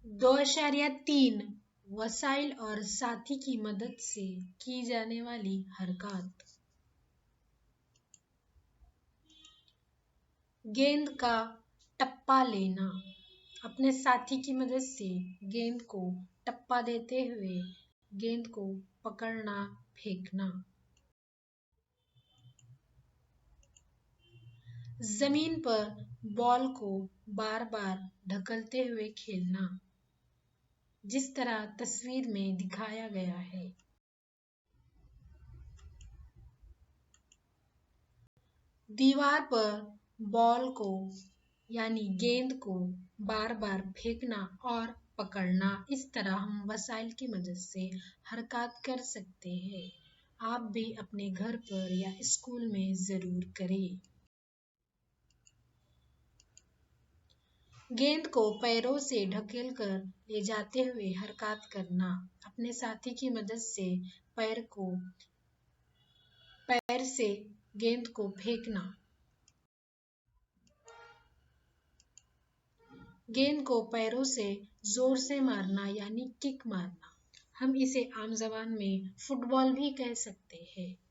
2.3 वसाइल और साथी की मदद से की जाने वाली हरकत। गेंद का टप्पा लेना, अपने साथी की मदद से गेंद को टप्पा देते हुए गेंद को पकड़ना, फेंकना। जमीन पर बॉल को बार बार ढकलते हुए खेलना, जिस तरह तस्वीर में दिखाया गया है। दीवार पर बॉल को यानी गेंद को बार बार फेंकना और पकड़ना, इस तरह हम वसाइल की मदद से हरकत कर सकते हैं। आप भी अपने घर पर या स्कूल में जरूर करें। गेंद को पैरों से ढकेल कर ले जाते हुए हरकत करना, अपने साथी की मदद से पैर से गेंद को फेंकना। गेंद को पैरों से जोर से मारना यानी किक मारना। हम इसे आम जबान में फुटबॉल भी कह सकते हैं।